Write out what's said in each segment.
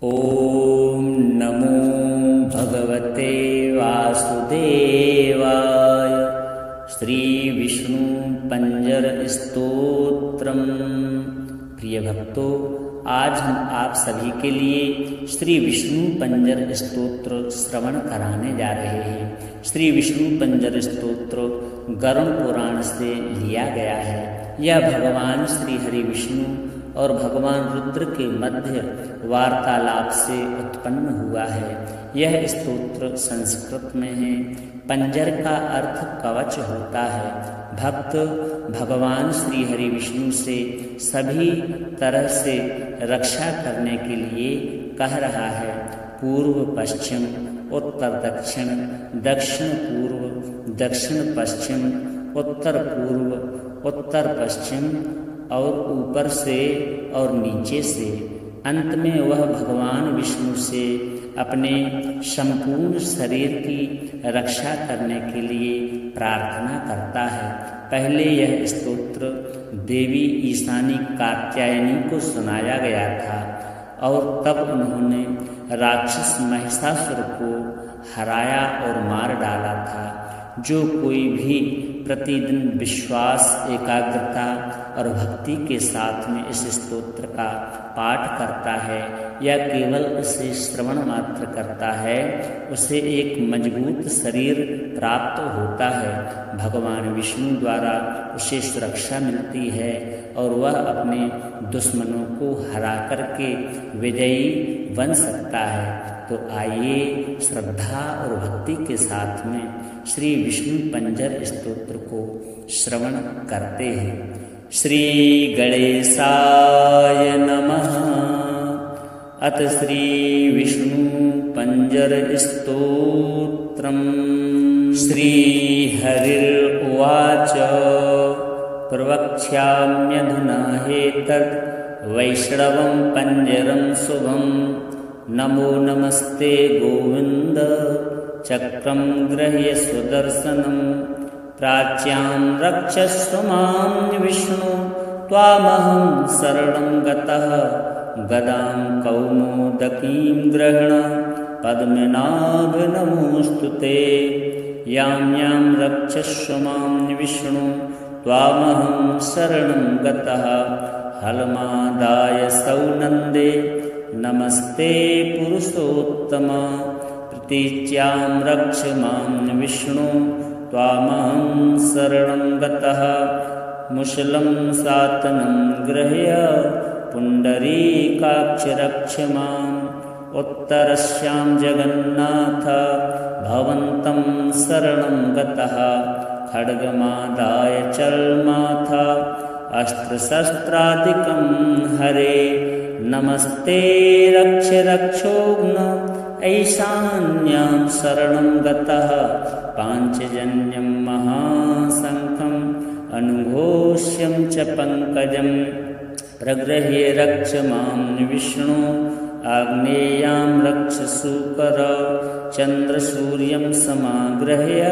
ॐ नमो भगवते वासुदेवाय। श्री विष्णु पंजर स्तोत्रम। प्रिय भक्तों, आज हम आप सभी के लिए श्री विष्णु पंजर स्तोत्र श्रवण कराने जा रहे हैं। श्री विष्णु पंजर स्तोत्र गरुड़ पुराण से लिया गया है। यह भगवान श्री हरि विष्णु और भगवान रुद्र के मध्य वार्तालाप से उत्पन्न हुआ है। यह स्तोत्र संस्कृत में है। पंजर का अर्थ कवच होता है। भक्त भगवान श्री हरि विष्णु से सभी तरह से रक्षा करने के लिए कह रहा है। पूर्व पश्चिम, उत्तर दक्षिण, दक्षिण पूर्व, दक्षिण पश्चिम, उत्तर पूर्व, उत्तर पश्चिम और ऊपर से और नीचे से। अंत में वह भगवान विष्णु से अपने संपूर्ण शरीर की रक्षा करने के लिए प्रार्थना करता है। पहले यह स्तोत्र देवी ईशानी कात्यायनी को सुनाया गया था और तब उन्होंने राक्षस महिषासुर को हराया और मार डाला था। जो कोई भी प्रतिदिन विश्वास, एकाग्रता और भक्ति के साथ में इस स्तोत्र का पाठ करता है या केवल उसे श्रवण मात्र करता है, उसे एक मजबूत शरीर प्राप्त होता है। भगवान विष्णु द्वारा उसे सुरक्षा मिलती है और वह अपने दुश्मनों को हरा करके विजयी बन सकता है। तो आइए श्रद्धा और भक्ति के साथ में श्री विष्णु पंजर स्तोत्र को श्रवण करते हैं। श्री गणेशाय नमः। अथ श्री विष्णु पंजर स्तोत्रम्। श्री हरिर्उवाच। प्रवक्ष्याम्यधुना हेतद् वैष्णवं पंजरं शुभं। नमो नमस्ते गोविंद। चक्रं गृह्य सुदर्शनं। प्राच्यां रक्षस्व मां विष्णु। त्वामहं शरणं गतः। गदां कौमोदकीं गृह्ण। पद्मनाभ नमोऽस्तु ते। यां यां रक्षस्व मां विष्णु। त्वामहं शरणं गतः। हलमादाय सौनन्दे। नमस्ते पुरुषोत्तम। प्रतीच्यां रक्ष मां विष्णु। त्वामहं शरणं गतः। मुशलं सातनं गृह्य। पुण्डरीकाक्ष रक्ष माम्। उत्तरस्यां जगन्नाथ। भवन्तं शरणं गतः। खड्गमादाय चर्माथ। अस्त्रशस्त्रादिकं हरे। नमस्ते रक्ष रक्षोघ्न। ईशान्यां शरणं गतः। पाञ्चजन्यं महाशङ्खं। अनुघोष्यं च पङ्कजं। प्रगृह्य रक्ष मां विष्णु। आग्नेयां रक्ष सूकर। चन्द्रसूर्यं समागृह्य।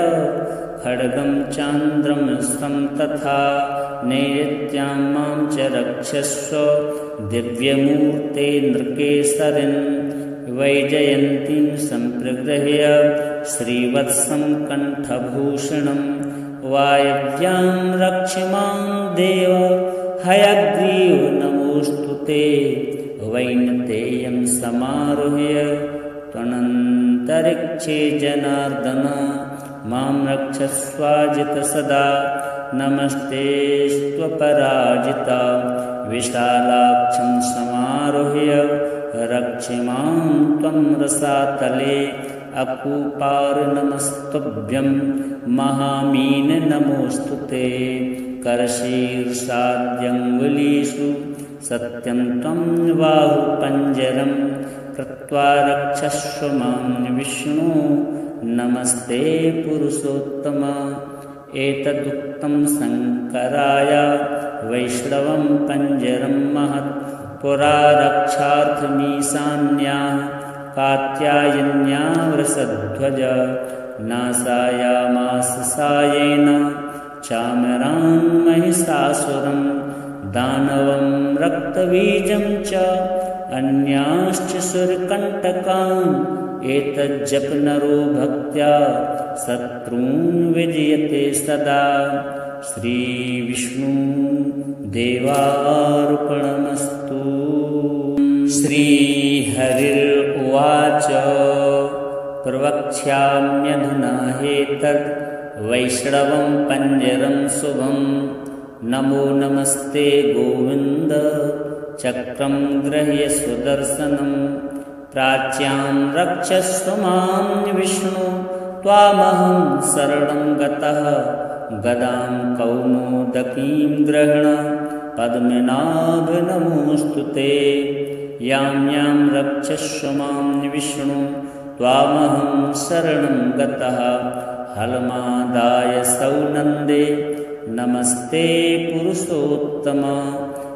खड्गं चान्द्रं स्तं तथा। नैऋत्यां मां च रक्षस्व। दिव्यमूर्ते नृकेसरिन्। वैजयन्तीं सम्प्रगृह्य। श्रीवत्सं कण्ठभूषणं। वायव्यां रक्ष मां देव। हयग्रीव नमोऽस्तु ते। वैनतेयं समारुह्य। त्वनन्तरिक्षे जनार्दन। मां रक्षस्वाजित सदा। नमस्तेऽस्त्वपराजिता। विशालाक्षं समारुह्य। रक्ष मां त्वं रसातले। अकूपार नमस्तुभ्यं। महामीन नमोऽस्तु ते। करशीर्षाद्यङ्गुलीषु। सत्यं त्वं बाहुपञ्जरं। कृत्वा रक्षस्व मां विष्णु। नमस्ते पुरुषोत्तम। एतदुक्तं शङ्कराय। वैष्णवं पंजरं महत्। पुरा रक्षार्थमीशान्याः। कात्यायन्या वृषध्वज। नाशायामास सायेन। चामरान् महिषासुरं। दानवं रक्तबीजं च। अन्याश्च सुरकण्टकान् एतज्जपनरो भक्त्या शत्रून् विजयते सदा। श्रीविष्णु देवार्पणमस्तु। श्रीहरिर्उवाच प्रवक्ष्याम्यधुना ह्येतद् वैष्णवं पञ्जरं शुभं। नमो नमस्ते गोविन्द चक्रं गृह्य सुदर्शनं। प्राच्यां रक्षस्व मां विष्णु त्वामहं शरणं गतः। गदां कौमोदकीं गृह्ण पद्मनाभ नमोऽस्तु ते। यां यां रक्षस्व मां विष्णु त्वामहं शरणं गतः। हलमादाय सौनन्दे नमस्ते पुरुषोत्तम।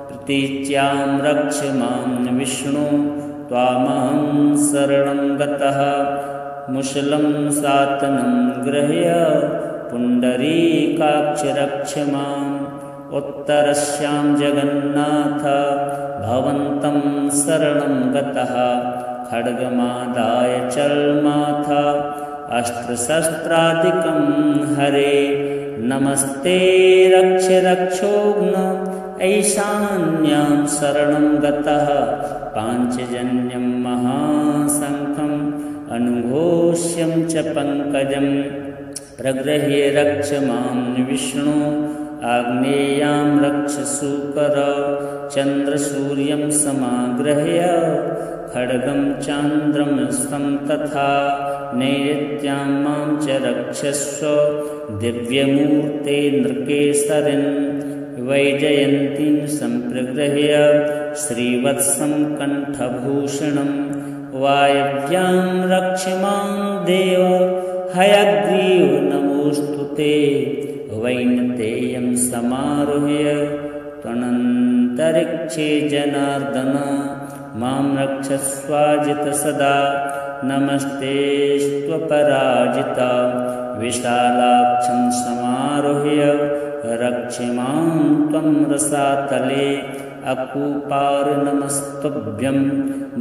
प्रतीच्यां रक्ष मां विष्णु त्वामहं शरणं गतः। मुशलं सातनं गृह्य पुण्डरीकाक्ष रक्ष माम्। उत्तरस्यां जगन्नाथ भवन्तं शरणं गतः। खड्गमादाय चर्माथ अस्त्रशस्त्रादिकं हरे। नमस्ते रक्ष रक्षोघ्न ऐशान्यां शरणं गतः। पाञ्चजन्यं महाशङ्खम् अनुघोष्यं च पङ्कजं। प्रगृह्य रक्ष मां विष्णु आग्नेयां रक्ष सूकर। चन्द्रसूर्यं समागृह्य खड्गं चान्द्रमस्तं तथा। नैऋत्यां मां च रक्षस्व दिव्यमूर्ते नृकेसरिन्। वैजयन्तीं सम्प्रगृह्य श्रीवत्सं कण्ठभूषणम्। वायव्यां रक्ष मां देव हयग्रीव नमोऽस्तु ते। वैनतेयं समारुह्य त्वनन्तरिक्षे जनार्दन। मां रक्षस्वाजित सदा। नमस्ते स्वपराजिता विशालाक्षं समारुह्य रक्ष मां त्वं रसातले। अकूपार नमस्तुभ्यं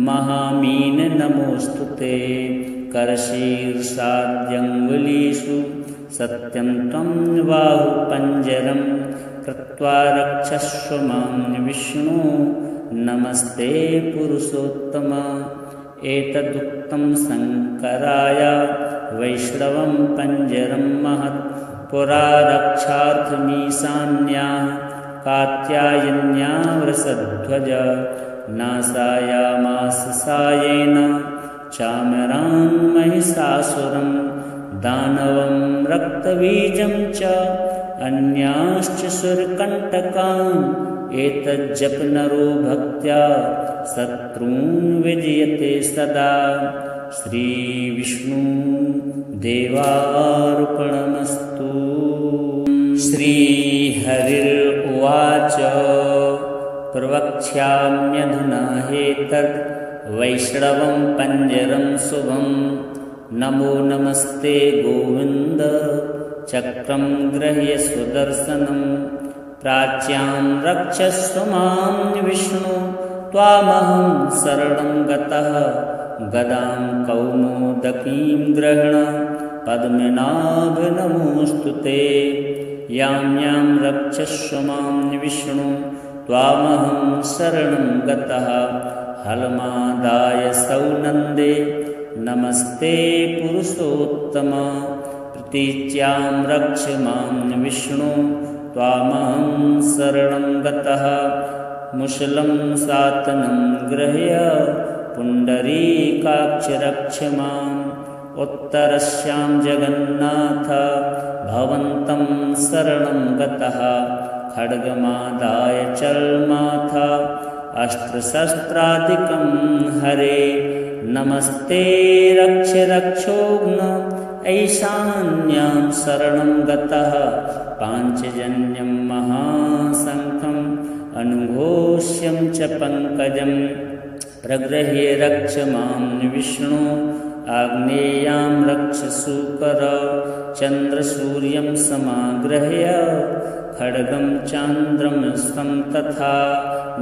महामीन नमोऽस्तु ते। करशीर्षाद्यङ्गुलीषु सत्यं त्वं बाहुपञ्जरं कृत्वा रक्षस्व मां विष्णु। नमस्ते पुरुषोत्तम। एतदुक्तं शङ्कराय वैष्णवं पञ्जरं महत्। पुरा रक्षार्थमीशान्याः कात्यायन्या वृषध्वज। नाशायामास सायेन चामरान् महिषासुरं। दानवं रक्तबीजं च अन्याश्च सुरकण्टकान् एतज्जपनरो भक्त्या शत्रून् विजयते सदा। श्रीविष्णु देवार्पणमस्तु। श्रीहरिर्उवाच प्रवक्ष्याम्यधुना ह्येतद् वैष्णवं पञ्जरं शुभं। नमो नमस्ते गोविन्द चक्रं गृह्य सुदर्शनं। प्राच्यां रक्षस्व मां विष्णु त्वामहं शरणं गतः। गदां कौमोदकीं गृह्ण पद्मनाभ नमोऽस्तु ते। यां यां रक्षस्व मां विष्णु त्वामहं शरणं गतः। हलमादाय सौनन्दे नमस्ते पुरुषोत्तम। प्रतीच्यां रक्ष मां विष्णु त्वामहं शरणं गतः। मुशलं सातनं गृह्य पुण्डरीकाक्ष रक्ष माम्। उत्तरस्यां जगन्नाथ भवन्तं शरणं गतः। खड्गमादाय चर्माथ अस्त्रशस्त्रादिकं हरे। नमस्ते रक्ष रक्षोघ्न ऐशान्यां शरणं गतः। पाञ्चजन्यं महाशङ्खम् अनुघोष्यं च पङ्कजं। प्रगृह्य रक्ष मां विष्णु आग्नेयां रक्षसूकर चन्द्रसूर्यं समाग्रह्य खड्गं चान्द्रमस्तं तथा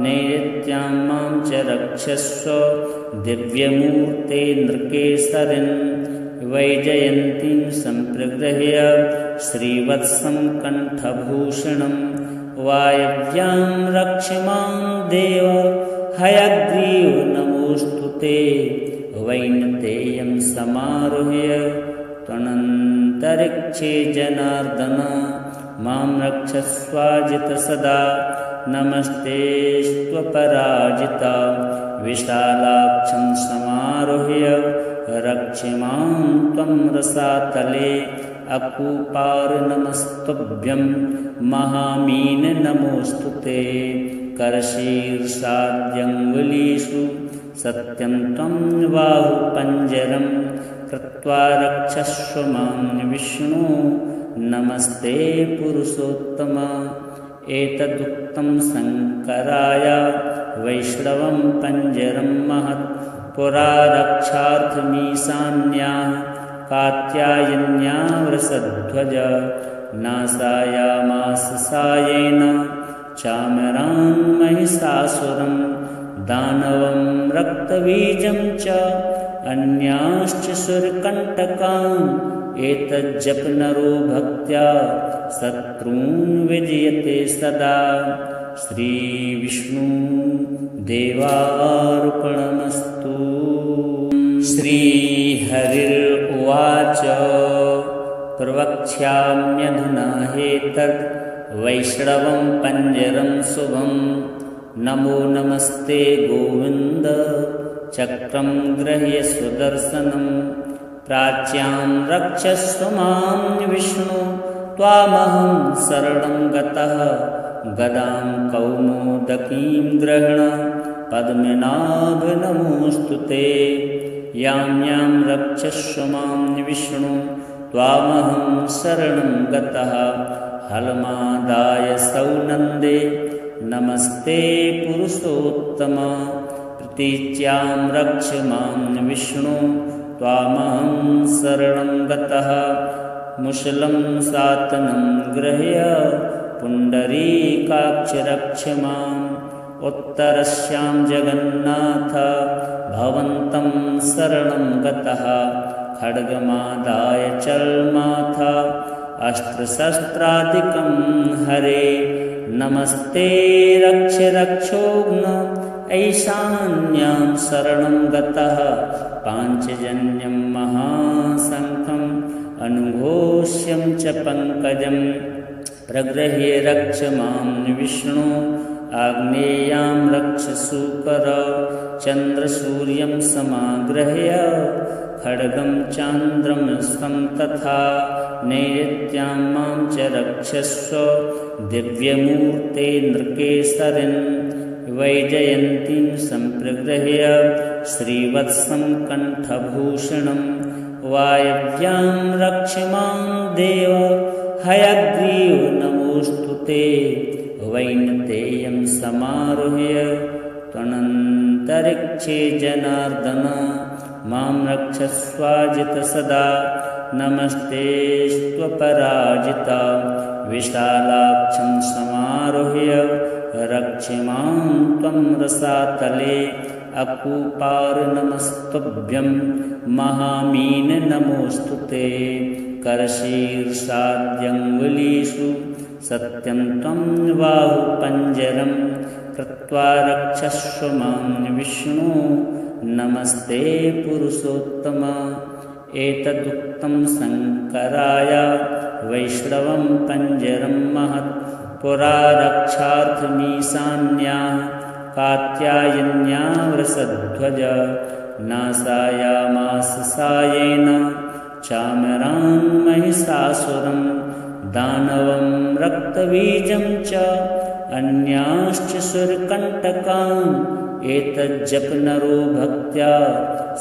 नैऋत्यां मां च रक्षस्व दिव्यमूर्ते नृकेसरिन् वैजयन्तीं सम्प्रगृह्य श्रीवत्सं कण्ठभूषणं वायव्यां रक्ष मां देव हयग्रीव नमोऽस्तु ते वैनतेयं समारुह्य त्वनन्तरिक्षे जनार्दन मां रक्षस्वाजित सदा नमस्तेऽस्त्वपराजिता विशालाक्षं समारुह्य रक्ष मां त्वं रसातले अकूपार नमस्तुभ्यं महामीन नमोऽस्तु ते करशीर्षाद्यङ्गुलीषु सत्यं त्वं बाहुपञ्जरं कृत्वा रक्षस्व मां विष्णु नमस्ते पुरुषोत्तम एतदुक्तं शङ्कराय वैष्णवं पञ्जरं महत् पुरा रक्षार्थमीशान्याः कात्यायन्या वृषध्वज नाशायामास सायेन चामरान् महिषासुरं दानवं रक्तबीजं च अन्याश्च सुरकण्टकान् एतज्जपनरो भक्त्या शत्रून् विजयते सदा श्रीविष्णु देवार्पणमस्तु। श्रीहरिर्उवाच प्रवक्ष्याम्यधुना ह्येतद् वैष्णवं पञ्जरं शुभं नमो नमस्ते गोविन्द चक्रं गृह्य सुदर्शनं प्राच्यां रक्षस्व मां विष्णु त्वामहं शरणं गतः गदां कौमोदकीं गृह्ण पद्मनाभ नमोऽस्तु ते यां यां रक्षस्व मां विष्णु त्वामहं शरणं गतः हलमादाय सौनन्दे नमस्ते पुरुषोत्तम प्रतीच्यां रक्ष मां विष्णु त्वामहं शरणं गतः मुशलं सातनं गृह्य पुण्डरीकाक्ष रक्ष माम् उत्तरस्यां जगन्नाथ भवन्तं शरणं गतः खड्गमादाय चल्माथ अस्त्रशस्त्रादिकं हरे नमस्ते रक्ष रक्षोघ्न ऐशान्यां शरणं गतः पाञ्चजन्यं महाशङ्खम् अनुघोष्यं च पङ्कजं प्रगृह्य रक्ष मां विष्णु आग्नेयां रक्ष सूकर चन्द्रसूर्यं समाग्रह्य खड्गं चान्द्रमस्तं तथा नैऋत्यां मां च रक्षस्व दिव्यमूर्ते नृकेसरिन् वैजयन्तीं सम्प्रगृह्य श्रीवत्सं कण्ठभूषणं वायव्यां रक्ष मां देव हयग्रीव नमोऽस्तु ते वैनतेयं समारुह्य त्वनन्तरिक्षे जनार्दन मां रक्षस्वाजित सदा नमस्तेऽस्त्वपराजिता विशालाक्षं समारुह्य रक्ष मां त्वं रसातले अकूपार नमस्तुभ्यं महामीन नमोऽस्तु ते करशीर्षाद्यङ्गुलीषु सत्यं त्वं बाहुपञ्जरं कृत्वा रक्षस्व मां विष्णु नमस्ते पुरुषोत्तम एतदुक्तं शङ्कराय वैष्णवं पञ्जरं महत् पुरा रक्षार्थमीशान्याः कात्यायन्या वृषध्वज नाशायामास सायेन चामरान् महिषासुरं दानवं रक्तबीजं च अन्याश्च सुरकण्टकान् एतज्जपनरो भक्त्या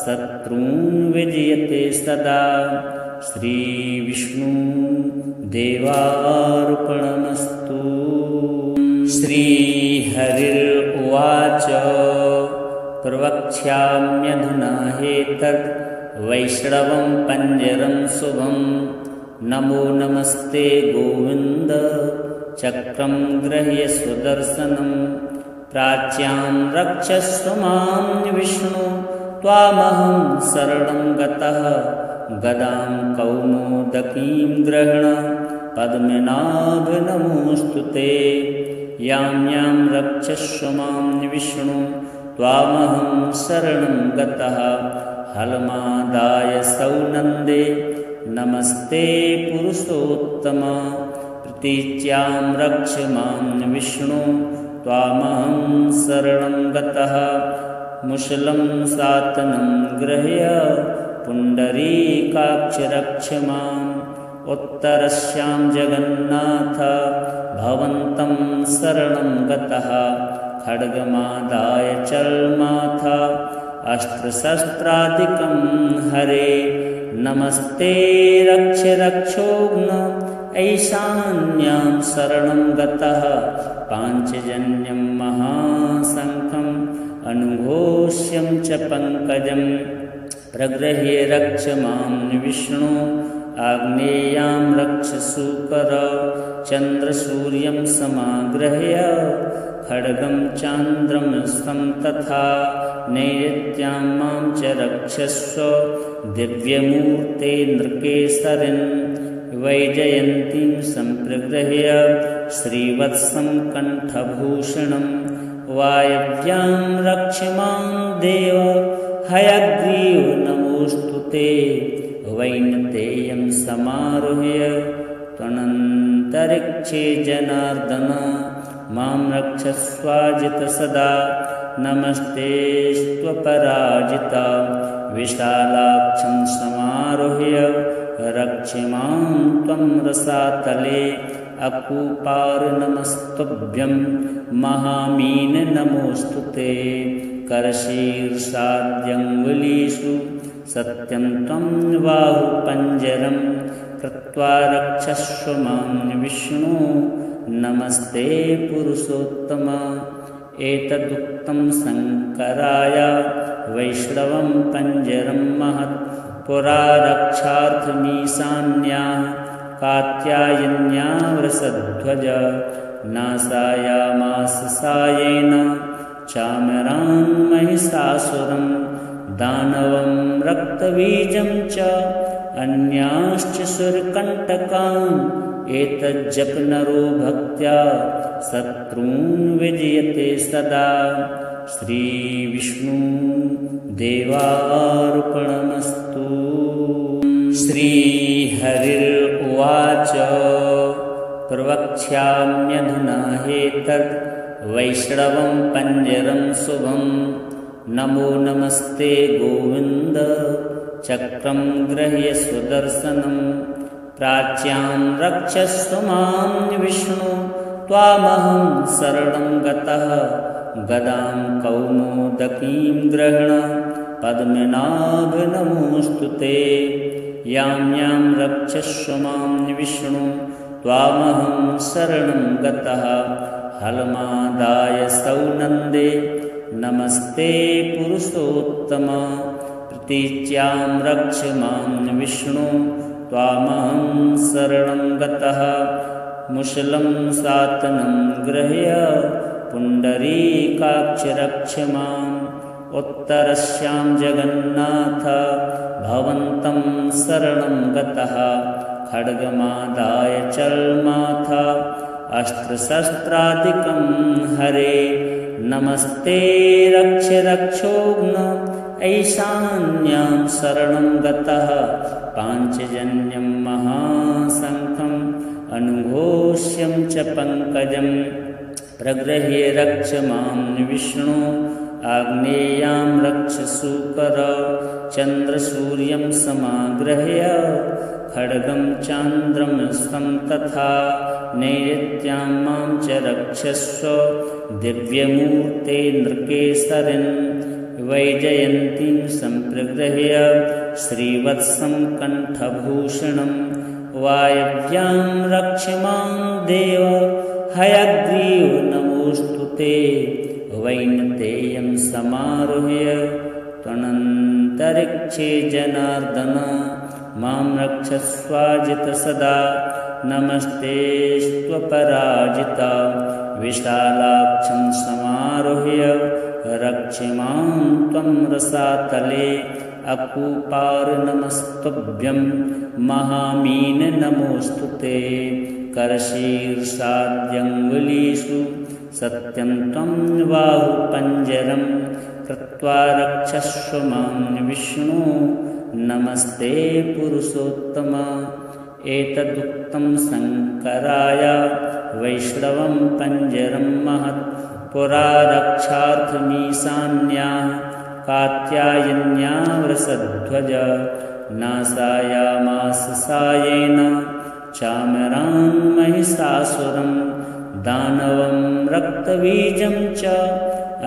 शत्रून् विजयते सदा श्रीविष्णु देवार्पणमस्तु। श्रीहरिर्उवाच प्रवक्ष्याम्यधुना ह्येतद् वैष्णवं पञ्जरं शुभं नमो नमस्ते गोविन्द चक्रं गृह्य सुदर्शनं प्राच्यां रक्षस्व मां विष्णु त्वामहं शरणं गतः गदां कौमोदकीं गृह्ण पद्मनाभ नमोऽस्तु ते यां यां रक्षस्व मां विष्णु त्वामहं शरणं गतः हलमादाय सौनन्दे नमस्ते पुरुषोत्तम प्रतीच्यां रक्ष मां विष्णु त्वामहं शरणं गतः मुशलं सातनं गृह्य पुण्डरीकाक्ष रक्ष माम् उत्तरस्यां जगन्नाथ भवन्तं शरणं गतः खड्गमादाय चर्माथ अस्त्रशस्त्रादिकं हरे नमस्ते रक्ष रक्षोघ्न ऐशान्यां शरणं गतः पाञ्चजन्यं महाशङ्खम् अनुघोष्यं च पङ्कजं प्रगृह्य रक्ष मां विष्णु आग्नेयां रक्ष सूकर चन्द्रसूर्यं समागृह्य खड्गं चान्द्रमस्तं तथा नैऋत्यां मां च रक्षस्व दिव्यमूर्ते नृकेसरिन् वैजयन्तीं सम्प्रगृह्य श्रीवत्सं कण्ठभूषणं वायव्यां रक्ष मां देव हयग्रीव नमोऽस्तु ते वैनतेयं समारुह्य त्वनन्तरिक्षे जनार्दन मां रक्षस्वाजित सदा नमस्ते स्वपराजिता विशालाक्षं समारुह्य रक्ष मां त्वं रसातले अकूपार नमस्तुभ्यं महामीन नमोऽस्तु ते करशीर्षाद्यङ्गुलीषु सत्यं त्वं बाहुपञ्जरं कृत्वा रक्षस्व मां विष्णु नमस्ते पुरुषोत्तम एतदुक्तं शङ्कराय वैष्णवं पञ्जरं महत् पुरा रक्षार्थमीशान्याः कात्यायन्या वृषध्वज नाशायामास सायेन चामरान् महिषासुरं दानवं रक्तबीजं च अन्याश्च सुरकण्टकान् एतज्जपनरो भक्त्या शत्रून् विजयते सदा श्रीविष्णु देवार्पणमस्तु। श्रीहरिर्उवाच प्रवक्ष्याम्यधुना ह्येतद् वैष्णवं पञ्जरं शुभं नमो नमस्ते गोविन्द चक्रं गृह्य सुदर्शनं प्राच्यां रक्षस्व मां विष्णु त्वामहं शरणं गतः गदां कौमोदकीं गृह्ण पद्मनाभ नमोऽस्तु ते यां यां रक्षस्व मां विष्णु त्वामहं शरणं गतः हलमादाय सौनन्दे नमस्ते पुरुषोत्तम प्रतीच्यां रक्ष मां विष्णु त्वामहं शरणं गतः मुशलं सातनं गृह्य पुण्डरीकाक्ष रक्ष माम् उत्तरस्यां जगन्नाथ भवन्तं शरणं गतः खड्गमादाय चर्माथ अस्त्रशस्त्रादिकं हरे नमस्ते रक्ष रक्षोघ्न ऐशान्यां शरणं गतः पाञ्चजन्यं महाशङ्खम् अनुघोष्यं च पङ्कजं प्रगृह्य रक्ष मां विष्णु आग्नेयां रक्ष सूकर चन्द्रसूर्यं समागृह्य खड्गं चान्द्रमस्तं तथा नैऋत्यां मां च रक्षस्व दिव्यमूर्ते नृकेसरिन् वैजयन्तीं सम्प्रगृह्य श्रीवत्सं कण्ठभूषणं वायव्यां रक्ष मां देव हयग्रीव नमोऽस्तु ते वैनतेयं समारुह्य त्वनन्तरिक्षे त्वनन्तरिक्षे जनार्दन मां रक्षस्वाजित सदा नमस्तेऽस्त्वपराजिता विशालाक्षं समारोह्य रक्ष मां त्वं रसातले अकूपार नमस्तुभ्यं महामीन नमोऽस्तु ते करशीर्षाद्यङ्गुलीषु सत्यं त्वं बाहुपञ्जरं कृत्वा रक्षस्व मां विष्णु नमस्ते पुरुषोत्तम एतदुक्तं शङ्कराय वैष्णवं पञ्जरं महत् पुरा रक्षार्थमीशान्याः कात्यायन्या वृषध्वज नाशायामास सायेन चामरान् महिषासुरं दानवं रक्तबीजं च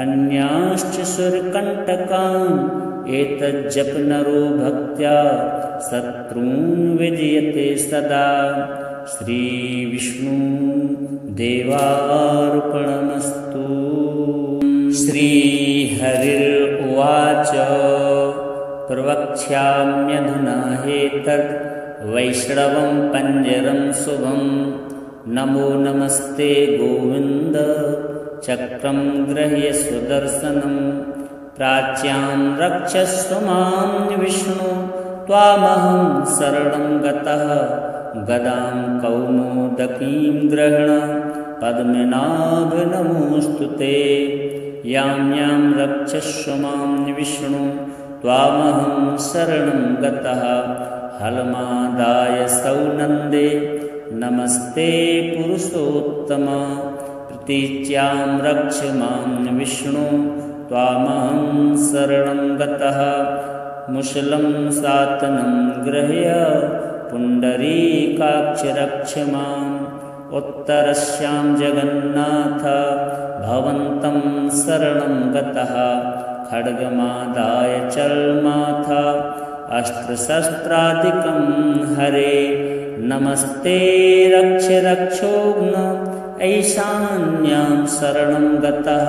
अन्याश्च सुरकण्टकान् एतज्जपनरो भक्त्या शत्रून् विजयते सदा श्रीविष्णु देवार्पणमस्तु। श्रीहरिर्उवाच प्रवक्ष्याम्यधुना ह्येतद् वैष्णवं पञ्जरं शुभं नमो नमस्ते गोविन्द चक्रं गृह्य सुदर्शनं प्राच्यां रक्षस्व मां विष्णु त्वामहं शरणं गतः गदां कौमोदकीं गृह्ण पद्मनाभ नमोऽस्तु ते यां यां रक्षस्व मां विष्णु त्वामहं शरणं गतः हलमादाय सौनन्दे नमस्ते पुरुषोत्तम प्रतीच्यां रक्ष मां विष्णु त्वामहं शरणं गतः मुशलं सातनं गृह्य पुण्डरीकाक्ष रक्ष माम् उत्तरस्यां जगन्नाथ भवन्तं शरणं गतः खड्गमादाय चर्माथ अस्त्रशस्त्रादिकं हरे नमस्ते रक्ष रक्षोघ्न ऐशान्यां शरणं गतः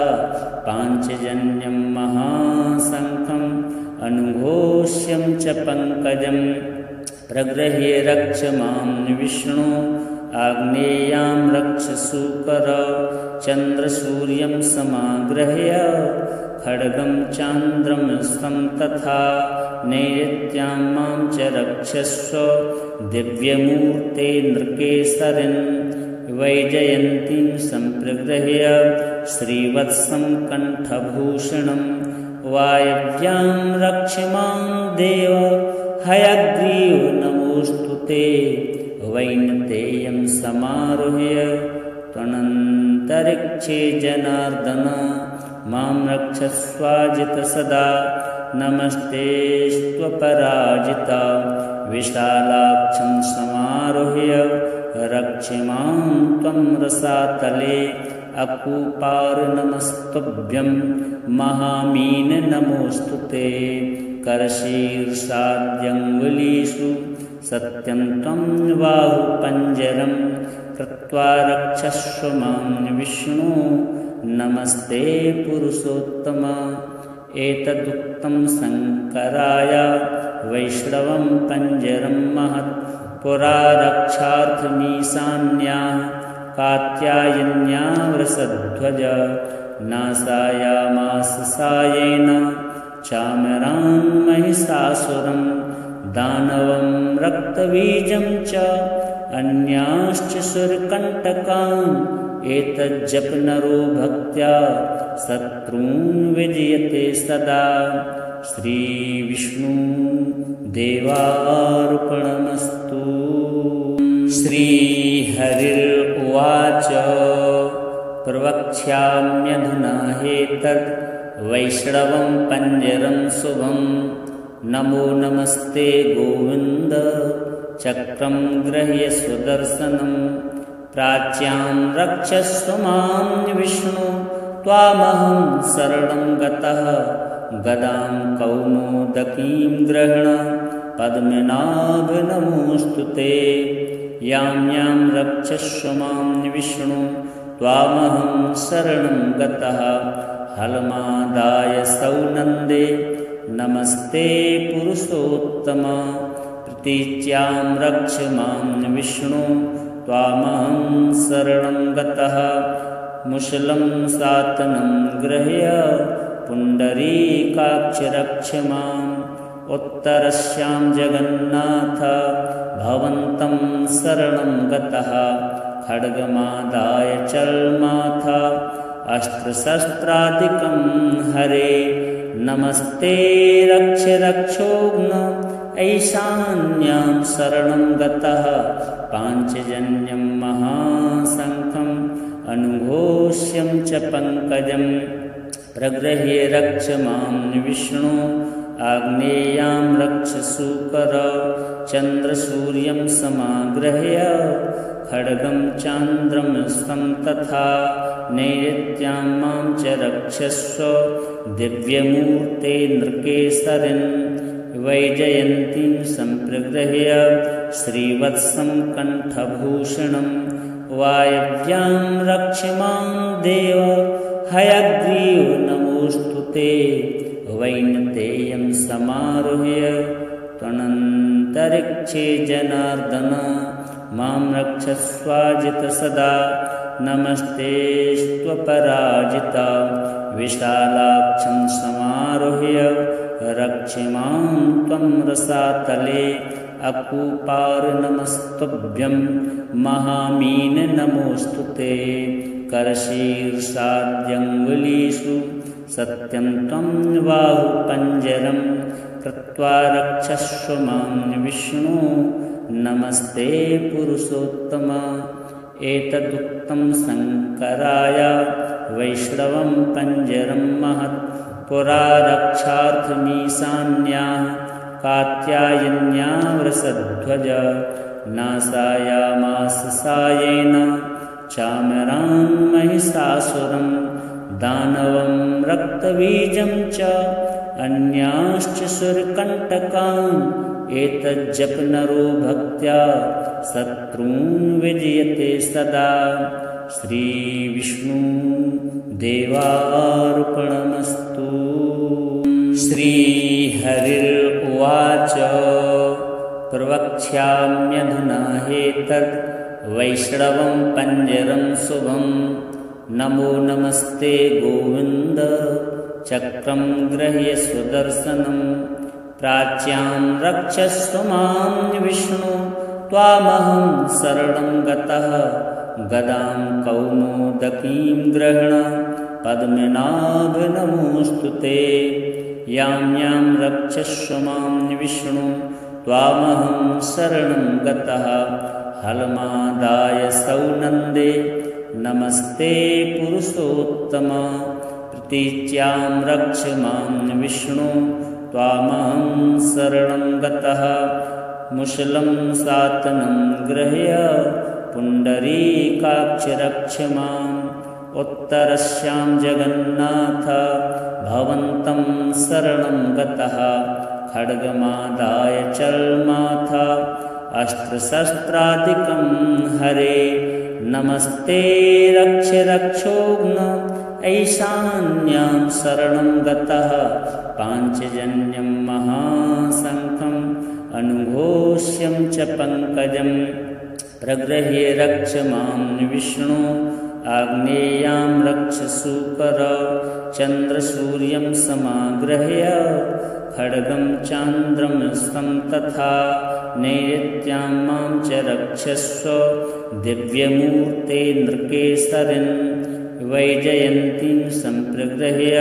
पाञ्चजन्यं महाशङ्खम् अनुघोष्यं च पङ्कजं प्रगृह्य रक्ष मां विष्णु आग्नेयां रक्ष सूकर चन्द्रसूर्यं समागृह्य खड्गं चान्द्रमस्तं तथा नैऋत्यां मां च रक्षस्व दिव्यमूर्ते नृकेसरिन् वैजयन्तीं सम्प्रगृह्य श्रीवत्सं कण्ठभूषणं वायव्यां रक्ष मां देव हयग्रीव नमोऽस्तु ते वैनतेयं समारोह्य त्वनन्तरिक्षे जनार्दन मां रक्षस्वाजित सदा नमस्तेऽस्त्वपराजिता विशालाक्षं समारोह्य रक्ष मां त्वं रसातले अकूपार नमस्तुभ्यं महामीन नमोऽस्तु ते करशीर्षाद्यङ्गुलीषु सत्यं त्वं बाहुपञ्जरं कृत्वा रक्षस्व मां विष्णु नमस्ते पुरुषोत्तम एतदुक्तं शङ्कराय वैष्णवं पञ्जरं महत् पुरा रक्षार्थमीशान्याः कात्यायन्या वृषध्वज नाशायामास सायेन चामरान् महिषासुरं दानवं रक्तबीजं च अन्याश्च सुरकण्टकान् एतज्जपनरो भक्त्या शत्रून् विजयते सदा श्रीविष्णु देवार्पणमस्तु। श्रीहरिर्उवाच प्रवक्ष्याम्यधुना ह्येतद् वैष्णवं पञ्जरं शुभं नमो नमस्ते गोविन्द चक्रं गृह्य सुदर्शनं प्राच्यां रक्षस्व मां विष्णु त्वामहं शरणं गतः गदां कौमोदकीं गृह्ण पद्मनाभ नमोऽस्तु ते यां यां रक्षस्व मां विष्णु त्वामहं शरणं गतः हलमादाय सौनन्दे नमस्ते पुरुषोत्तम प्रतीच्यां रक्ष मां विष्णु त्वामहं शरणं गतः मुशलं सातनं गृह्य पुण्डरीकाक्ष रक्ष माम् उत्तरस्यां जगन्नाथ भवन्तं शरणं गतः खड्गमादाय चल्माथ अस्त्रशस्त्रादिकं हरे नमस्ते रक्ष रक्षोघ्न ऐशान्यां शरणं गतः पाञ्चजन्यं महाशङ्खम् अनुघोष्यं च पङ्कजं प्रगृह्य रक्ष मां विष्णु आग्नेयां रक्ष सूकर चन्द्रसूर्यं समागृह्य खड्गं चान्द्रमस्तं तथा नैऋत्यां मां च रक्षस्व दिव्यमूर्ते नृकेसरिन् वैजयन्तीं सम्प्रगृह्य श्रीवत्सं कण्ठभूषणं वायव्यां रक्ष मां देव हयग्रीव नमोऽस्तु ते वैनतेयं समारुह्य त्वनन्तरिक्षे जनार्दन मां रक्षस्वाजित सदा नमस्तेऽस्त्वपराजिता विशालाक्षं समारुह्य रक्ष मां त्वं रसातले अकूपार नमस्तुभ्यं महामीन नमोऽस्तु ते करशीर्षाद्यङ्गुलीषु सत्यं त्वं बाहुपञ्जरं कृत्वा रक्षस्व मां विष्णु नमस्ते पुरुषोत्तम एतदुक्तं शङ्कराय वैष्णवं पञ्जरं महत् पुरा रक्षार्थमीशान्याः कात्यायन्या वृषध्वज नाशायामास सायेन चामरान् महिषासुरं दानवं रक्तबीजं च अन्याश्च सुरकण्टकान् एतज्जपनरो भक्त्या शत्रून् विजयते सदा श्रीविष्णु देवार्पणमस्तु। श्रीहरिर्उवाच प्रवक्ष्याम्यधुना ह्येतद् वैष्णवं पञ्जरं शुभं नमो नमस्ते गोविन्द चक्रं गृह्य सुदर्शनं प्राच्यां रक्षस्व मां विष्णु त्वामहं शरणं गतः गदां कौमोदकीं गृह्ण पद्मनाभ नमोऽस्तु ते यां यां रक्षस्व मां विष्णु त्वामहं शरणं गतः हलमादाय सौनन्दे नमस्ते पुरुषोत्तम प्रतीच्यां रक्ष मां विष्णु त्वामहं शरणं गतः मुशलं सातनं गृह्य पुण्डरीकाक्ष रक्ष माम् उत्तरस्यां जगन्नाथ भवन्तं शरणं गतः खड्गमादाय चल्माथ अस्त्रशस्त्रादिकं हरे नमस्ते रक्ष रक्षोघ्न ऐशान्यां शरणं गतः पाञ्चजन्यं महाशङ्खम् अनुघोष्यं च पङ्कजं प्रगृह्य रक्ष मां विष्णु आग्नेयां रक्ष सूकर चन्द्रसूर्यं समागृह्य खड्गं चान्द्रमस्तं तथा नैऋत्यां मां च रक्षस्व दिव्यमूर्ते नृकेसरिन् वैजयन्तीं सम्प्रगृह्य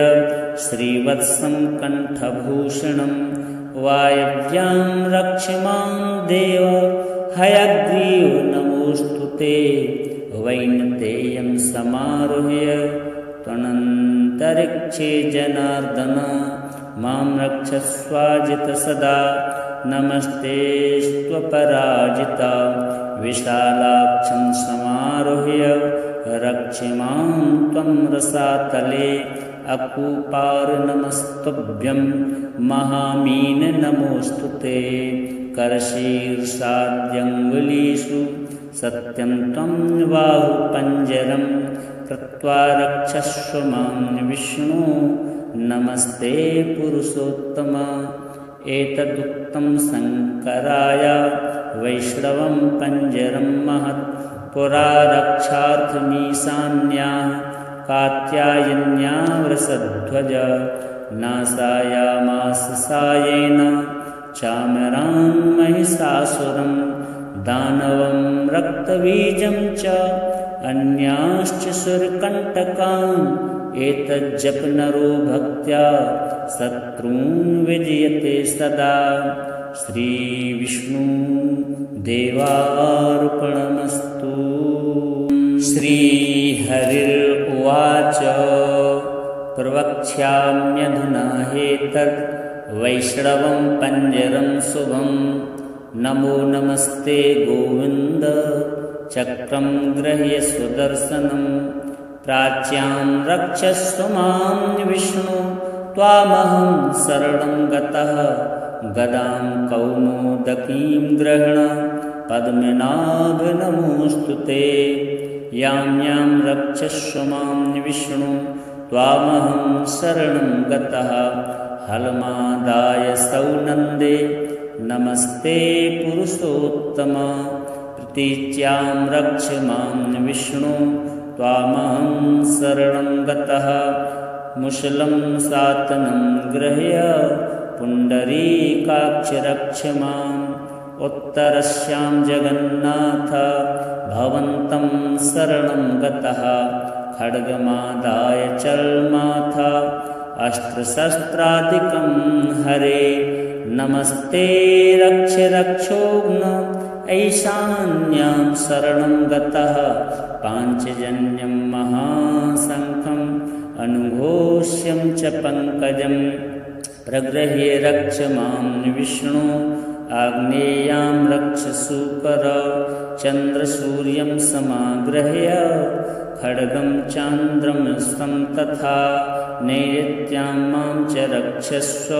श्रीवत्सं कण्ठभूषणं वायव्यां रक्ष मां देव हयग्रीव नमोऽस्तु ते वैनतेयं समारुह्य त्वनन्तरिक्षे जनार्दन मां रक्षस्वाजित सदा नमस्तेऽस्त्वपराजिता विशालाक्षं समारुह्य रक्ष मां त्वं रसातले अकूपार नमस्तुभ्यं महामीन नमोऽस्तु ते करशीर्षाद्यङ्गुलीषु सत्यं त्वं बाहुपञ्जरं कृत्वा रक्षस्व मां विष्णु नमस्ते पुरुषोत्तम। एतदुक्तं शङ्कराय वैष्णवं पञ्जरं महत् पुरा रक्षार्थमीशान्याः कात्यायन्या वृषध्वज नाशायामास सायेन चामरान् महिषासुरं दानवं रक्तबीजं च अन्याश्च सुरकण्टकान् एतज्जपनरो भक्त्या शत्रून् विजयते सदा। श्रीविष्णु देवार्पणमस्तु। श्रीहरिर्उवाच प्रवक्ष्याम्यधुना ह्येतद् वैष्णवं पञ्जरं शुभं। नमो नमस्ते गोविन्द चक्रं गृह्य सुदर्शनं। प्राच्यां रक्षस्व मां विष्णु त्वामहं शरणं गतः। गदां कौमोदकीं गृह्ण पद्मनाभ नमोऽस्तु ते। यां यां रक्षस्व मां विष्णु त्वामहं शरणं गतः। हलमादाय सौनन्दे नमस्ते पुरुषोत्तम। प्रतीच्यां रक्ष मां विष्णु त्वामहं शरणं गतः। मुशलं सातनं गृह्य पुण्डरीकाक्ष रक्ष माम्। उत्तरस्यां जगन्नाथ भवन्तं शरणं गतः। खड्गमादाय चर्माथ अस्त्रशस्त्रादिकं हरे। नमस्ते रक्ष रक्षोघ्न ऐशान्यां शरणं गतः। पाञ्चजन्यं महाशङ्खम् अनुघोष्यं च पङ्कजं। प्रगृह्य रक्ष मां विष्णु आग्नेयां रक्ष सूकर। चन्द्रसूर्यं समागृह्य खड्गं चान्द्रं स्तं तथा। नैऋत्यां मां च रक्षस्व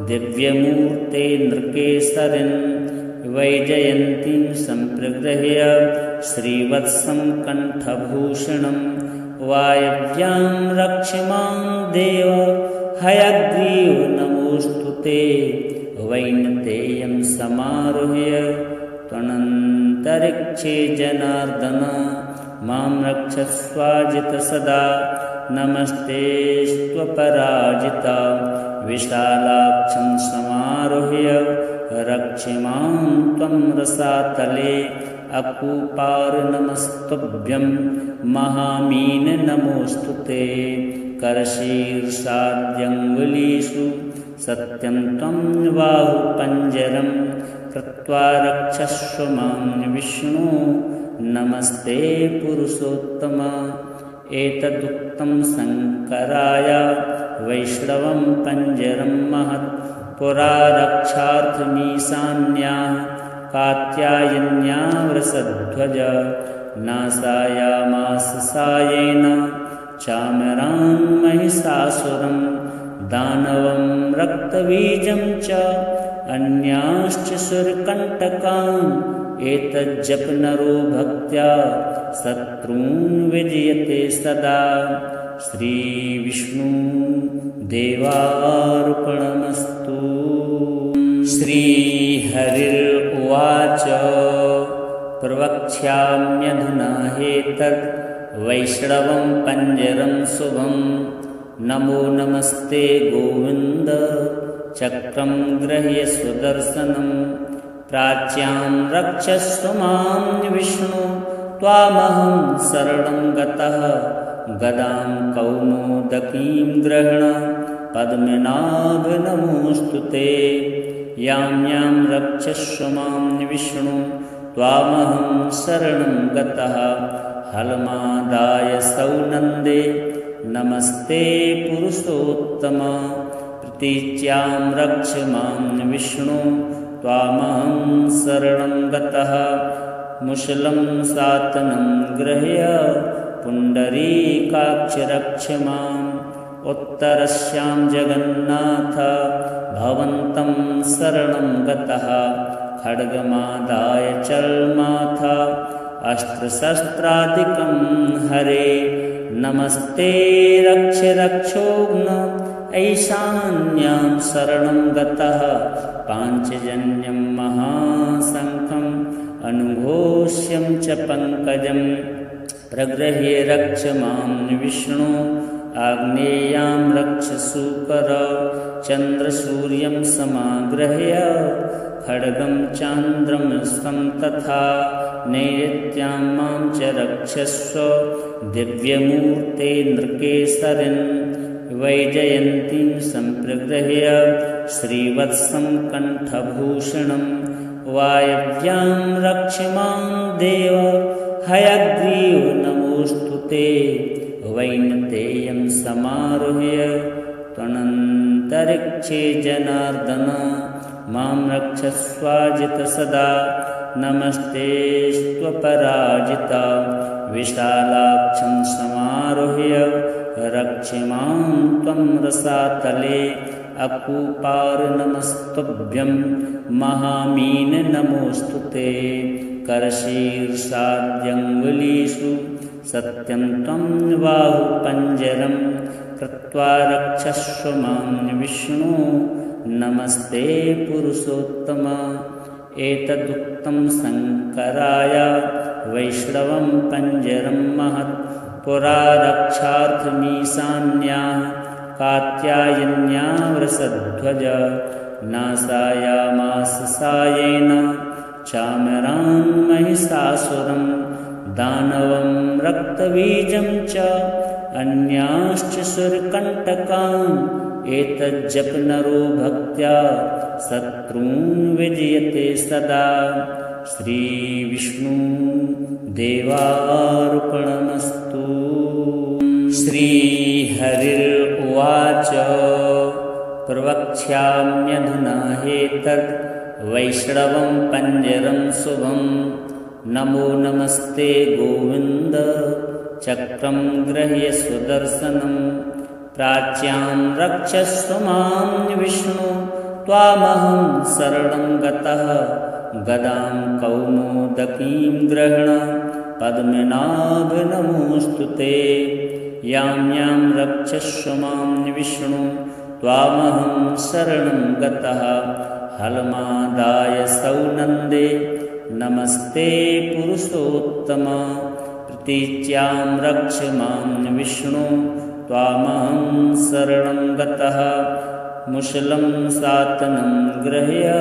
दिव्यमूर्ते नृकेसरिन्। वैजयन्तीं सम्प्रगृह्य श्रीवत्सं कण्ठभूषणम्। वायव्यां रक्ष मां देव हयग्रीव नमोऽस्तु ते। वैनतेयं समारुह्य त्वनन्तरिक्षे जनार्दन मां रक्षस्वाजित सदा। नमस्ते स्वपराजिता विशालाक्षं समारुह्य रक्ष मां त्वं रसातले। अकूपार नमस्तुभ्यं महामीन नमोऽस्तु ते। करशीर्षाद्यङ्गुलीषु सत्यं त्वं बाहुपञ्जरं कृत्वा रक्षस्व मां विष्णु। नमस्ते पुरुषोत्तम। एतदुक्तं शङ्कराय वैष्णवं पञ्जरं महत् पुरा रक्षार्थमीशान्याः कात्यायन्या वृषध्वज नाशायामास सायेन चामरान् महिषासुरं दानवं रक्तबीजं च अन्याश्च सुरकण्टकान् एतज्जपनरो भक्त्या शत्रून् विजयते सदा। श्रीविष्णु देवार्पणमस्तु। श्रीहरिर्उवाच प्रवक्ष्याम्यधुना ह्येतद् वैष्णवं पञ्जरं शुभं। नमो नमस्ते गोविन्द चक्रं गृह्य सुदर्शनं। प्राच्यां रक्षस्व मां विष्णु त्वामहं शरणं गतः। गदां कौमोदकीं गृह्ण पद्मनाभ नमोऽस्तु ते। यां यां रक्षस्व मां विष्णु त्वामहं शरणं गतः। हलमादाय सौनन्दे नमस्ते पुरुषोत्तम। प्रतीच्यां रक्ष मां विष्णु त्वामहं शरणं गतः। मुशलं सातनं गृह्य पुण्डरीकाक्ष रक्ष माम्। उत्तरस्यां जगन्नाथ भवन्तं शरणं गतः। खड्गमादाय चर्माथ अस्त्रशस्त्रादिकं हरे। नमस्ते रक्ष रक्षोघ्न ऐशान्यां शरणं गतः पाञ्चजन्यं महाशङ्खम् अनुघोष्यं च पङ्कजं प्रगृह्य रक्ष मां विष्णु आग्नेयां रक्ष सूकर चन्द्रसूर्यं समागृह्य खड्गं चान्द्रमस्तं तथा नैऋत्यां मां च रक्षस्व दिव्यमूर्ते नृकेसरिन् वैजयन्तीं सम्प्रगृह्य श्रीवत्सं कण्ठभूषणं वायव्यां रक्ष मां देव हयग्रीव नमोऽस्तु ते वैनतेयं समारुह्य त्वनन्तरिक्षे जनार्दन मां रक्षस्वाजित सदा नमस्तेऽस्त्वपराजिता विशालाक्षं समारुह्य रक्ष मां त्वं रसातले अकूपार नमस्तुभ्यं महामीन नमोऽस्तु ते करशीर्षाद्यङ्गुलीषु सत्यं त्वं बाहुपञ्जरं कृत्वा रक्षस्व मां विष्णु नमस्ते पुरुषोत्तम एतदुक्तं शङ्कराय वैष्णवं पञ्जरं महत् पुरा रक्षार्थमीशान्याः कात्यायन्या वृषध्वज नाशायामास सायेन चामरान् महिषासुरं दानवं रक्तबीजं च अन्याश्च सुरकण्टकान् एतज्जपनरो भक्त्या शत्रून् विजयते सदा श्रीविष्णु देवार्पणमस्तु। श्रीहरिर्उवाच प्रवक्ष्याम्यधुना ह्येतद् वैष्णवं पञ्जरं शुभं नमो नमस्ते गोविन्द चक्रं गृह्य सुदर्शनं प्राच्यां रक्षस्व मां विष्णु त्वामहं शरणं गतः गदां कौमोदकीं गृह्ण पद्मनाभ नमोऽस्तु ते यां यां रक्षस्व मां विष्णु त्वामहं शरणं गतः हलमादाय सौनन्दे नमस्ते पुरुषोत्तम प्रतीच्यां रक्ष मां विष्णु त्वामहं शरणं गतः मुशलं सातनं गृह्य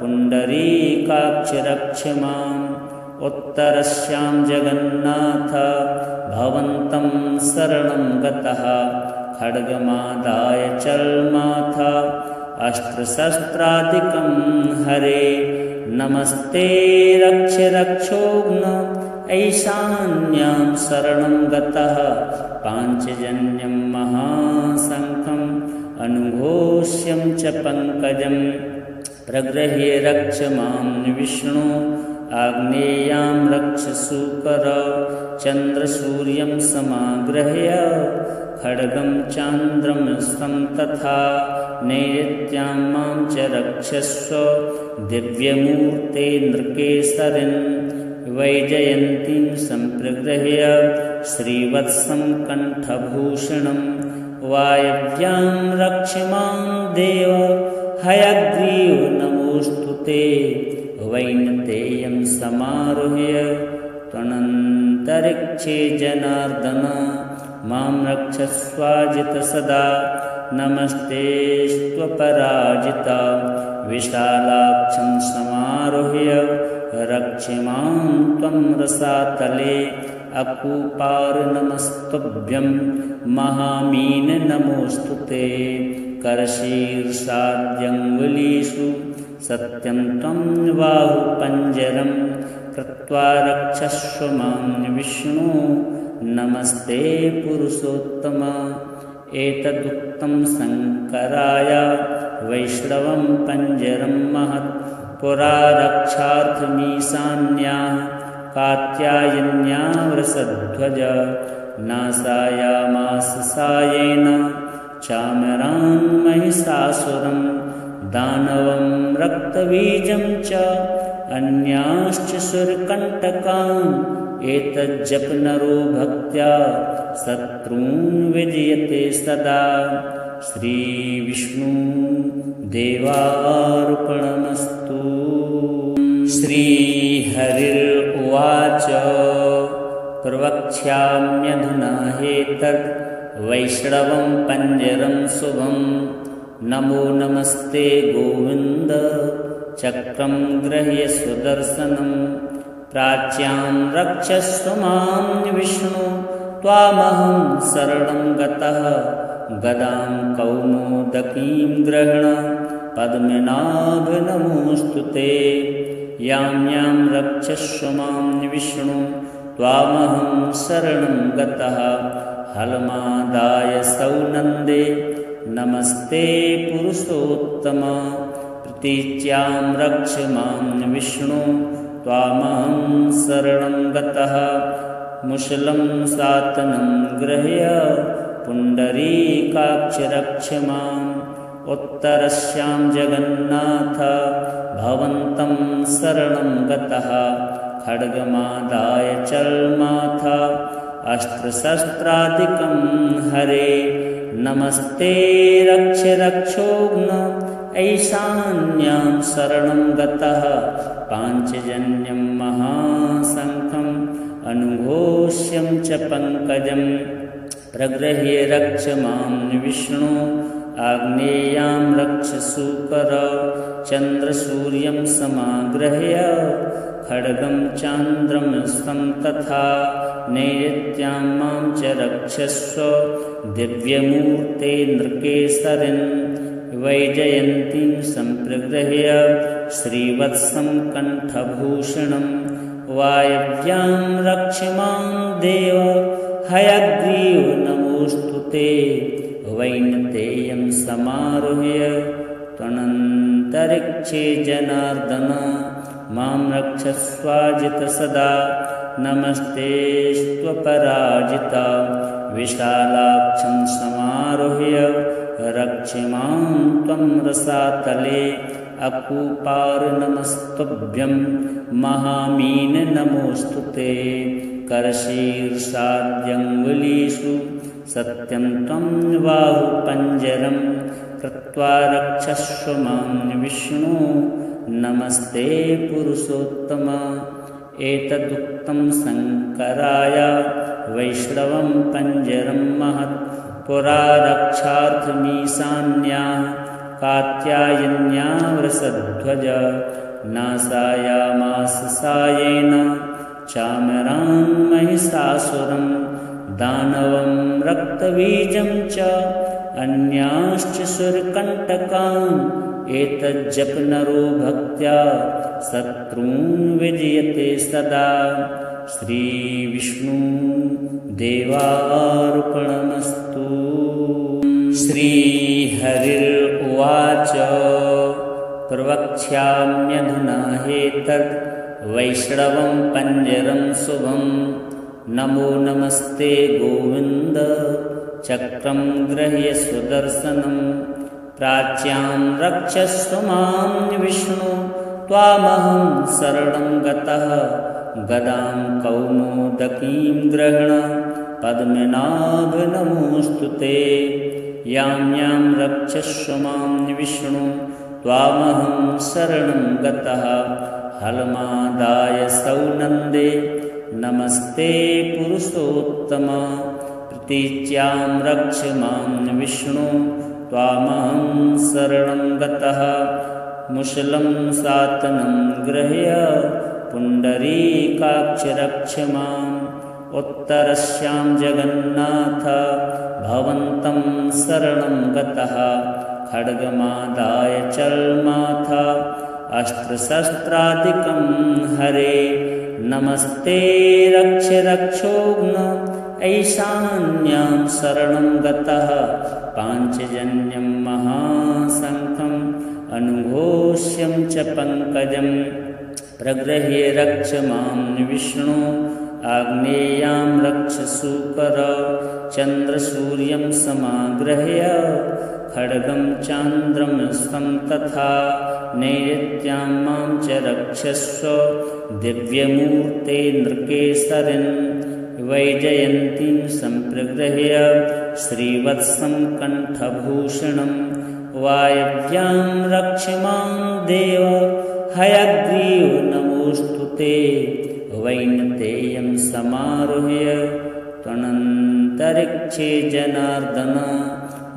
पुण्डरीकाक्ष रक्ष माम् उत्तरस्यां जगन्नाथ भवन्तं शरणं गतः खड्गमादाय चल्माथ अस्त्रशस्त्रादिकं हरे नमस्ते रक्ष रक्षोघ्न ऐशान्यां शरणं गतः पाञ्चजन्यं महाशङ्खम् अनुघोष्यं च पङ्कजं प्रगृह्य रक्ष मां विष्णु आग्नेयां रक्ष सूकर चन्द्रसूर्यं समागृह्य खड्गं चान्द्रमस्तं तथा नैऋत्यां मां च रक्षस्व दिव्यमूर्ते नृकेसरिन् वैजयन्तीं सम्प्रगृह्य श्रीवत्सं कण्ठभूषणं वायव्यां रक्ष मां देव हयग्रीव नमोऽस्तु ते वैनतेयं समारुह्य त्वनन्तरिक्षे जनार्दन मां रक्षस्वाजित सदा नमस्तेऽस्त्वपराजिता विशालाक्षं समारुह्य रक्ष मां त्वं रसातले अकूपार नमस्तुभ्यं महामीन नमोऽस्तु ते करशीर्षाद्यङ्गुलीषु सत्यं त्वं बाहुपञ्जरं कृत्वा रक्षस्व मां विष्णु नमस्ते पुरुषोत्तम एतदुक्तं शङ्कराय वैष्णवं पञ्जरं महत् पुरा रक्षार्थमीशान्याः कात्यायन्या वृषध्वज नाशायामास सायेन चामरान् महिषासुरं दानवं रक्तबीजं च अन्याश्च सुरकण्टकान् एतज्जपनरो भक्त्या शत्रून् विजयते सदा श्रीविष्णुदेवार्पणमस्तु। श्रीहरिर्उवाच प्रवक्ष्याम्यधुना ह्येतद् वैष्णवं पञ्जरं शुभं। नमो नमस्ते गोविन्द चक्रं गृह्य सुदर्शनं। प्राच्यां रक्षस्व मां विष्णु त्वामहं शरणं गतः। गदां कौमोदकीं गृह्ण पद्मनाभ नमोऽस्तु ते। यां यां रक्षस्व मां विष्णु त्वामहं शरणं गतः। हलमादाय सौनन्दे नमस्ते पुरुषोत्तम। प्रतीच्यां रक्ष मां विष्णु त्वामहं शरणं गतः। मुशलं सातनं गृह्य पुण्डरीकाक्ष रक्ष माम्। उत्तरस्यां जगन्नाथ भवन्तं शरणं गतः। खड्गमादाय चल्माथ अस्त्रशस्त्रादिकं हरे। नमस्ते रक्ष रक्षोघ्न ऐशान्यां शरणं गतः। पाञ्चजन्यं महाशङ्खम् अनुघोष्यं च पङ्कजं। प्रगृह्य रक्ष मां विष्णु आग्नेयां रक्ष सूकर। चन्द्रसूर्यं समागृह्य खड्गं चान्द्रमस्तं तथा। नैऋत्यां मां च रक्षस्व दिव्यमूर्ते नृकेसरिन्। वैजयन्तीं सम्प्रगृह्य श्रीवत्सं कण्ठभूषणं। वायव्यां रक्ष मां देव हयग्रीव नमोऽस्तु ते। वैनतेयं समारुह्य त्वनन्तरिक्षे जनार्दन। मां रक्षस्वाजित सदा नमस्तेऽस्त्वपराजिता। विशालाक्षं समारुह्य रक्ष मां त्वं रसातले। अकूपार नमस्तुभ्यं महामीन नमोऽस्तु ते। करशीर्षाद्यङ्गुलीषु सत्यं त्वं बाहुपञ्जरं। कृत्वा रक्षस्व मां विष्णु नमस्ते पुरुषोत्तम। एतदुक्तं शङ्कराय वैष्णवं पञ्जरं महत्। पुरा रक्षार्थमीशान्याः कात्यायन्या वृषध्वज। नाशायामास सायेन चामरां महिषासुरं। दानवं रक्तबीजं च अन्याश्च सुरकण्टकान्। एतज्जप नरो भक्त्या शत्रून् विजयते सदा। श्रीविष्णुदेवार्पणमस्तु। श्रीहरिर्उवाच प्रवक्ष्याम्यधुना ह्येतद् वैष्णवं पञ्जरं शुभं। नमो नमस्ते गोविन्द चक्रं गृह्य सुदर्शनं। प्राच्यां रक्षस्व मां विष्णु त्वामहं शरणं गतः। गदां कौमोदकीं गृह्ण पद्मनाभ नमोऽस्तु ते। यां यां रक्षस्व मां विष्णु त्वामहं शरणं गतः। हलमादाय सौनन्दे नमस्ते पुरुषोत्तम। प्रतीच्यां रक्ष मां विष्णु त्वामहं शरणं गतः। मुशलं सातनं गृह्य पुण्डरीकाक्ष रक्ष माम्। उत्तरस्यां जगन्नाथ भवन्तं शरणं गतः। खड्गमादाय चल्माथ अस्त्रशस्त्रादिकं हरे। नमस्ते रक्ष रक्षोघ्न ऐशान्यां शरणं गतः। पाञ्चजन्यं महाशङ्खम् अनुघोष्यं च पङ्कजं। प्रगृह्य रक्ष मां विष्णु आग्नेयां रक्ष सूकर। चन्द्रसूर्यं समागृह्य खड्गं चान्द्रमस्तं तथा। नैऋत्यां मां च रक्षस्व दिव्यमूर्ते नृकेसरिन्। वैजयन्तीं सम्प्रगृह्य श्रीवत्सं कण्ठभूषणं वायव्यां रक्ष मां देव हयग्रीव नमोऽस्तु ते वैनतेयं समारुह्य त्वनन्तरिक्षे जनार्दन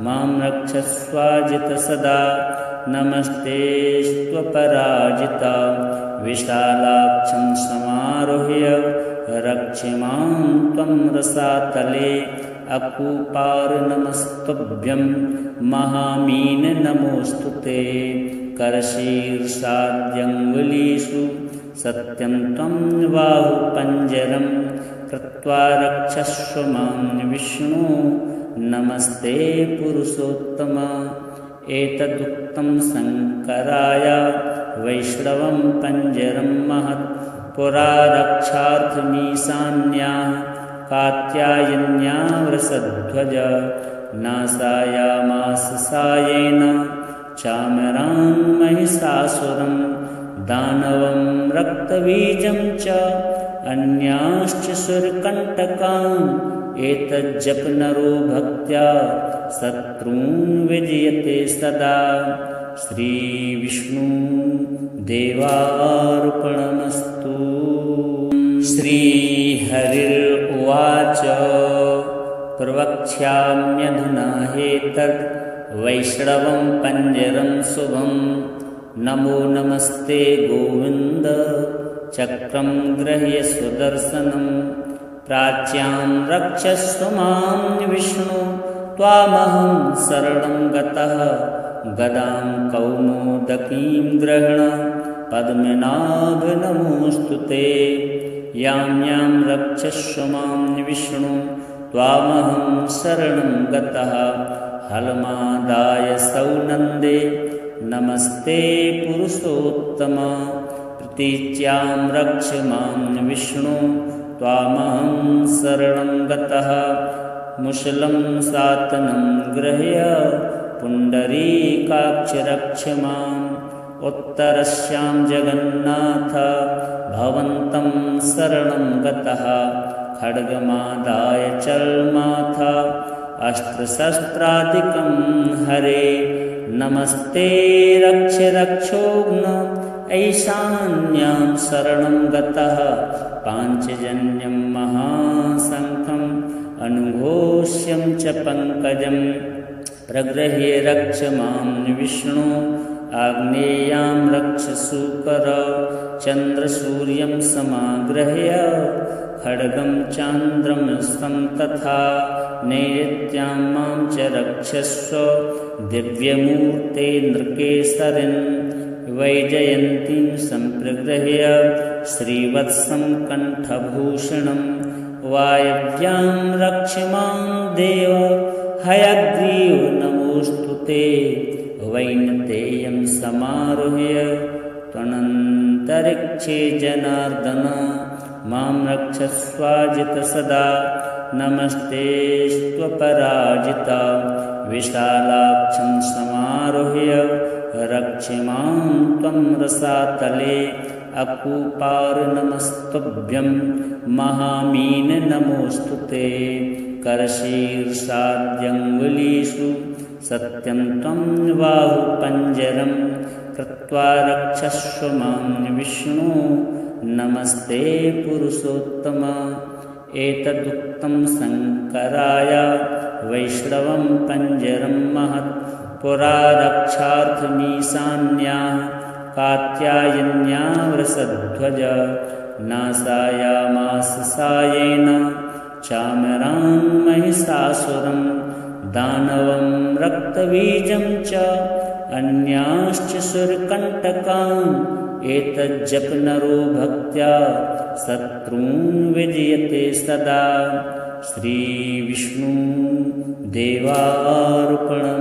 मां रक्षस्वाजित सदा नमस्तेऽस्त्वपराजिता विशालाक्षं समारुह्य रक्ष मां त्वं रसातले अकूपार नमस्तुभ्यं महामीन नमोऽस्तु ते करशीर्षाद्यङ्गुलीषु सत्यं त्वं बाहुपञ्जरं कृत्वा रक्षस्व मां विष्णु नमस्ते पुरुषोत्तम एतदुक्तं शङ्कराय वैष्णवं पञ्जरं महत् पुरा रक्षार्थमीशान्याः कात्यायन्या वृषध्वज नाशायामास सायेन चामरान् महिषासुरं दानवं रक्तबीजं च अन्याश्च सुरकण्टकान् एतज्जपनरो भक्त्या शत्रून् विजयते सदा श्रीविष्णु देवार्पणमस्तु। श्रीहरिर्उवाच प्रवक्ष्याम्यधुना ह्येतद् वैष्णवं पञ्जरं शुभं नमो नमस्ते गोविन्द चक्रं गृह्य सुदर्शनं प्राच्यां रक्षस्व मां विष्णु त्वामहं शरणं गतः गदां कौमोदकीं गृह्ण पद्मनाभ नमोऽस्तु ते यां यां रक्षस्व मां विष्णु त्वामहं शरणं गतः हलमादाय सौनन्दे नमस्ते पुरुषोत्तम प्रतीच्यां रक्ष मां विष्णु त्वामहं शरणं गतः मुशलं सातनं गृह्य पुण्डरीकाक्ष रक्ष माम् उत्तरस्यां जगन्नाथ भवन्तं शरणं गतः खड्गमादाय चल्माथ अस्त्रशस्त्रादिकं हरे नमस्ते रक्ष रक्षोघ्न ऐशान्यां शरणं गतः पाञ्चजन्यं महाशङ्खम् अनुघोष्यं च पङ्कजं प्रगृह्य रक्ष मां विष्णु आग्नेयां रक्ष सूकर चन्द्रसूर्यं समागृह्य खड्गं चान्द्रमस्तं तथा नैऋत्यां मां च रक्षस्व दिव्यमूर्ते नृकेसरिन् वैजयन्तीं सम्प्रगृह्य श्रीवत्सं कण्ठभूषणं वायव्यां रक्ष मां देव हयग्रीव नमोऽस्तु ते वैनतेयं समारुह्य त्वनन्तरिक्षे जनार्दन मां रक्षस्वाजित सदा नमस्तेऽस्त्वपराजिता विशालाक्षं समारुह्य रक्ष मां त्वं रसातले अकूपार नमस्तुभ्यं महामीन नमोऽस्तु ते करशीर्षाद्यङ्गुलीषु सत्यं त्वं बाहुपञ्जरं कृत्वा रक्षस्व मां विष्णु नमस्ते पुरुषोत्तम एतदुक्तं शङ्कराय वैष्णवं पञ्जरं महत् पुरा रक्षार्थमीशान्याः कात्यायन्या वृषध्वज नाशायामास सायेन चामरान् महिषासुरं दानवं रक्तबीजं च अन्याश्च सुरकण्टकान् एतज्जपनरो भक्त्या शत्रून् विजयते सदा श्रीविष्णु देवार्पणम्।